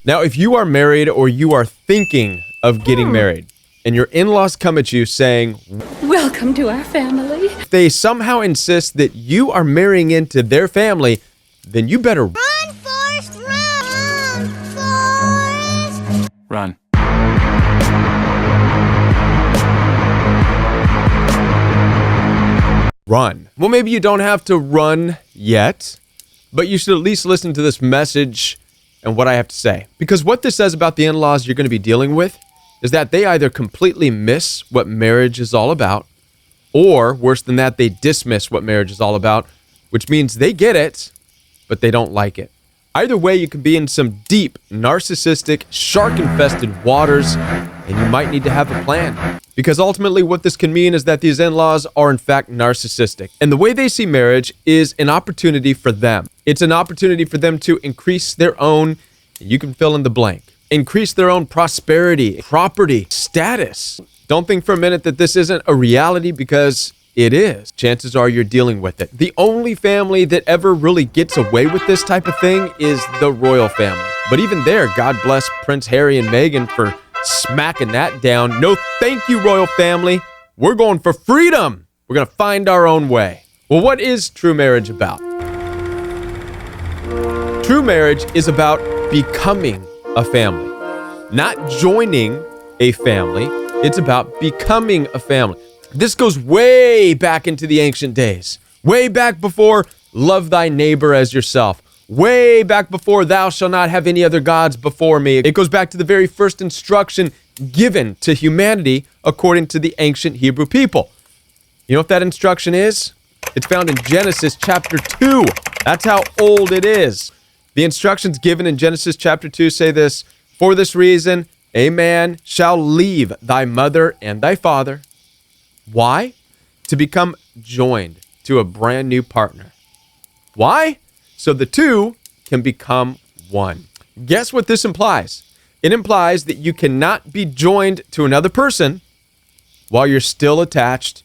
Now, if you are married or you are thinking of getting married, and your in-laws come at you saying, "Welcome to our family," they somehow insist that you are marrying into their family, then you better Run, Forrest, run, Forrest. Run. run. Well, maybe you don't have to run yet, but you should at least listen to this message and what I have to say. Because what this says about the in-laws you're going to be dealing with is that they either completely miss what marriage is all about, or worse than that, they dismiss what marriage is all about, which means they get it, but they don't like it. Either way, you can be in some deep, narcissistic, shark-infested waters, and you might need to have a plan. Because ultimately, what this can mean is that these in-laws are in fact narcissistic. And the way they see marriage is an opportunity for them. It's an opportunity for them to increase their own, you can fill in the blank, increase their own prosperity, property, status. Don't think for a minute that this isn't a reality, because it is. Chances are you're dealing with it. The only family that ever really gets away with this type of thing is the royal family. But even there, God bless Prince Harry and Meghan for smacking that down. No thank you, royal family. We're going for freedom. We're going to find our own way. Well, what is true marriage about? True marriage is about becoming a family, not joining a family. It's about becoming a family. This goes way back into the ancient days, way back before love thy neighbor as yourself, way back before thou shalt not have any other gods before me. It goes back to the very first instruction given to humanity according to the ancient Hebrew people. You know what that instruction is? It's found in Genesis chapter 2. That's how old it is. The instructions given in Genesis chapter 2 say this: "For this reason, a man shall leave thy mother and thy father." Why? To become joined to a brand new partner. Why? So the two can become one. Guess what this implies? It implies that you cannot be joined to another person while you're still attached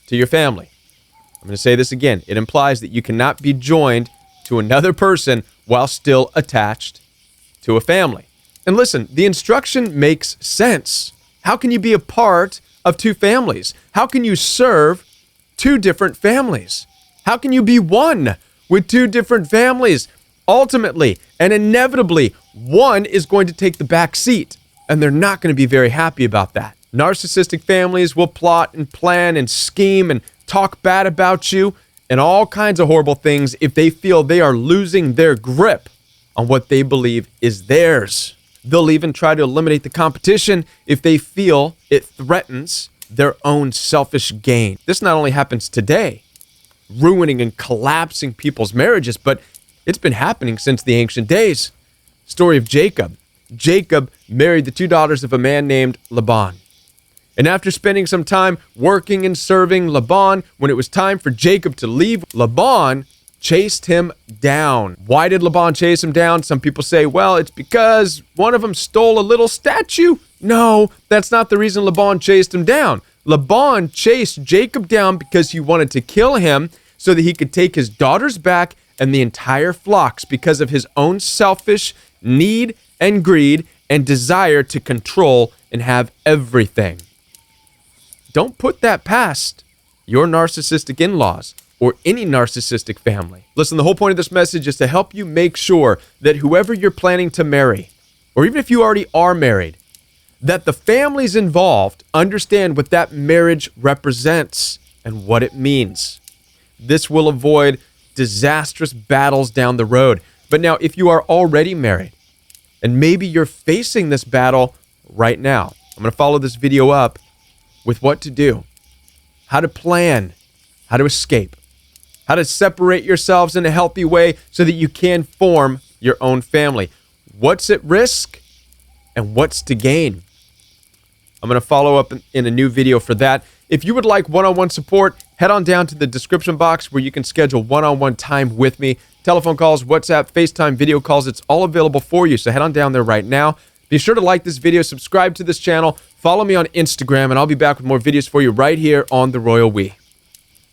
to your family. I'm going to say this again. It implies that you cannot be joined to another person while still attached to a family. And listen, the instruction makes sense. How can you be a part of two families? How can you serve two different families? How can you be one with two different families? Ultimately and inevitably, one is going to take the back seat, and they're not going to be very happy about that. Narcissistic families will plot and plan and scheme and talk bad about you and all kinds of horrible things if they feel they are losing their grip on what they believe is theirs. They'll even try to eliminate the competition if they feel it threatens their own selfish gain. This not only happens today, ruining and collapsing people's marriages, but it's been happening since the ancient days. Story of Jacob. Jacob married the two daughters of a man named Laban. And after spending some time working and serving Laban, when it was time for Jacob to leave, Laban chased him down. Why did Laban chase him down? Some people say, well, it's because one of them stole a little statue. No, that's not the reason Laban chased him down. Laban chased Jacob down because he wanted to kill him so that he could take his daughters back and the entire flocks, because of his own selfish need and greed and desire to control and have everything. Don't put that past your narcissistic in-laws or any narcissistic family. Listen, the whole point of this message is to help you make sure that whoever you're planning to marry, or even if you already are married, that the families involved understand what that marriage represents and what it means. This will avoid disastrous battles down the road. But now, if you are already married, and maybe you're facing this battle right now, I'm going to follow this video up with what to do, how to plan, how to escape, how to separate yourselves in a healthy way so that you can form your own family. What's at risk and what's to gain? I'm going to follow up in a new video for that. If you would like one-on-one support, head on down to the description box where you can schedule one-on-one time with me. Telephone calls, WhatsApp, FaceTime, video calls, it's all available for you. So head on down there right now. Be sure to like this video, subscribe to this channel, follow me on Instagram, and I'll be back with more videos for you right here on The Royal We.